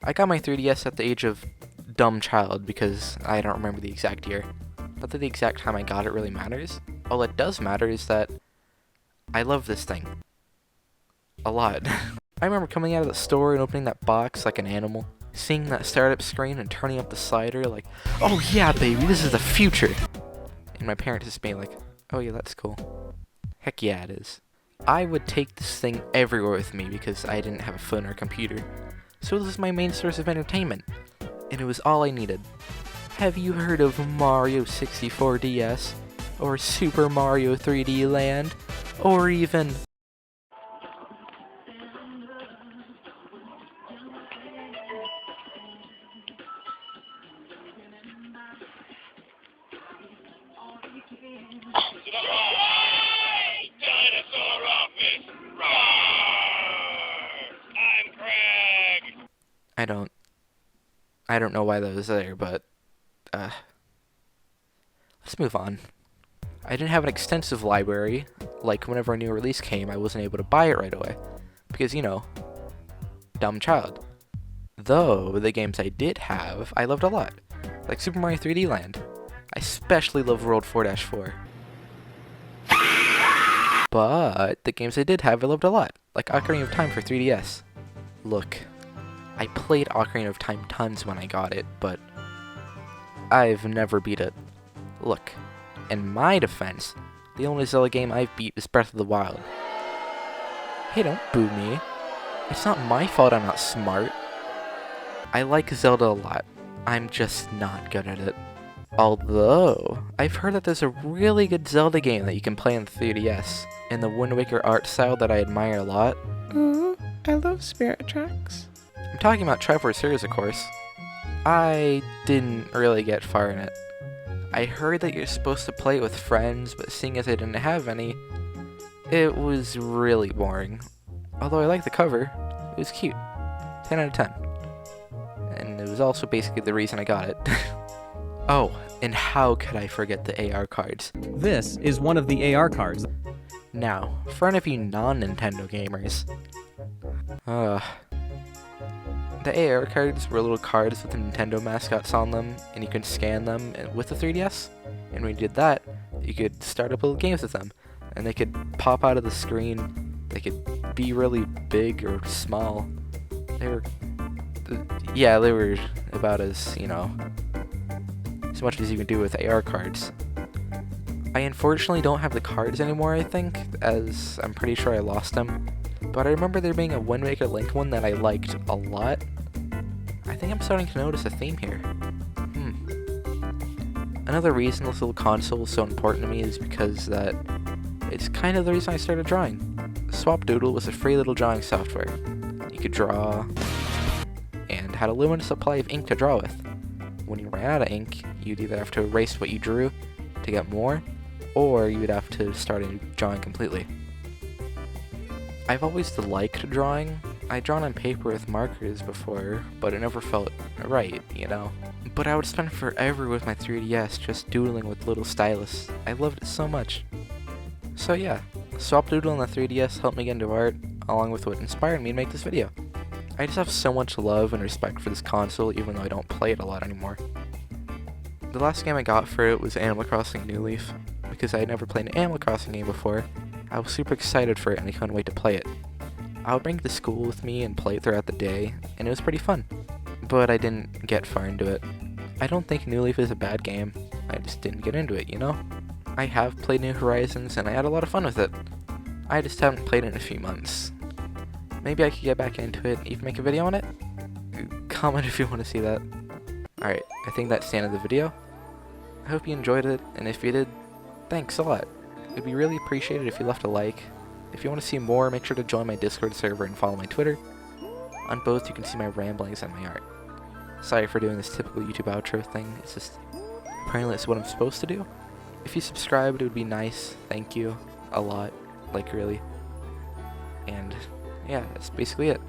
I got my 3DS at the age of dumb child because I don't remember the exact year. Not that the exact time I got it really matters. All that does matter is that I love this thing. A lot. I remember coming out of the store and opening that box like an animal, seeing that startup screen and turning up the slider like, oh yeah baby, this is the future! And my parents just being like, oh yeah, that's cool. Heck yeah it is. I would take this thing everywhere with me because I didn't have a phone or a computer. So this is my main source of entertainment. And it was all I needed. Have you heard of Mario 64 DS? Or Super Mario 3D Land? Or even... Dinosaur office! Roar! I'm Craig! I don't know why that was there, but, let's move on. I didn't have an extensive library. Like, whenever a new release came, I wasn't able to buy it right away. Because, you know, dumb child. Though, the games I did have, I loved a lot. Like Super Mario 3D Land. I especially love World 4-4. But, the games I did have, I loved a lot. Like Ocarina of Time for 3DS. Look, I played Ocarina of Time tons when I got it, but I've never beat it. Look, in my defense, the only Zelda game I've beat is Breath of the Wild. Hey, don't boo me. It's not my fault I'm not smart. I like Zelda a lot. I'm just not good at it. Although, I've heard that there's a really good Zelda game that you can play on the 3DS, in the Wind Waker art style that I admire a lot. I love Spirit Tracks. I'm talking about Triforce Heroes, of course. I didn't really get far in it. I heard that you're supposed to play it with friends, but seeing as I didn't have any, it was really boring. Although I like the cover, it was cute. 10 out of 10. And it was also basically the reason I got it. Oh, and how could I forget the AR cards? This is one of the AR cards. Now, for any of you non-Nintendo gamers, the AR cards were little cards with the Nintendo mascots on them, and you could scan them with the 3DS, and when you did that, you could start up little games with them, and they could pop out of the screen, they could be really big or small. They were about as, you know, as much as you can do with AR cards. I unfortunately don't have the cards anymore, I think, as I'm pretty sure I lost them. But I remember there being a Wind Waker Link one that I liked a lot. I think I'm starting to notice a theme here. Another reason this little console is so important to me is because that it's kind of the reason I started drawing. Swapdoodle was a free little drawing software. You could draw, and had a limited supply of ink to draw with. When you ran out of ink, you'd either have to erase what you drew to get more, or you would have to start a new drawing completely. I've always liked drawing. I'd drawn on paper with markers before, but it never felt right, you know? But I would spend forever with my 3DS just doodling with little stylus. I loved it so much. So yeah, Swapdoodle on the 3DS helped me get into art, along with what inspired me to make this video. I just have so much love and respect for this console, even though I don't play it a lot anymore. The last game I got for it was Animal Crossing New Leaf. Because I had never played an Animal Crossing game before, I was super excited for it and I couldn't wait to play it. I would bring it to school with me and play it throughout the day, and it was pretty fun. But I didn't get far into it. I don't think New Leaf is a bad game, I just didn't get into it, you know? I have played New Horizons and I had a lot of fun with it. I just haven't played it in a few months. Maybe I could get back into it and even make a video on it? Comment if you want to see that. Alright, I think that's the end of the video. I hope you enjoyed it, and if you did, thanks a lot. It'd be really appreciated if you left a like. If you want to see more, make sure to join my Discord server and follow my Twitter. On both, you can see my ramblings and my art. Sorry for doing this typical YouTube outro thing, it's just apparently it's what I'm supposed to do. If you subscribed, it would be nice. Thank you a lot, like really. And yeah, that's basically it.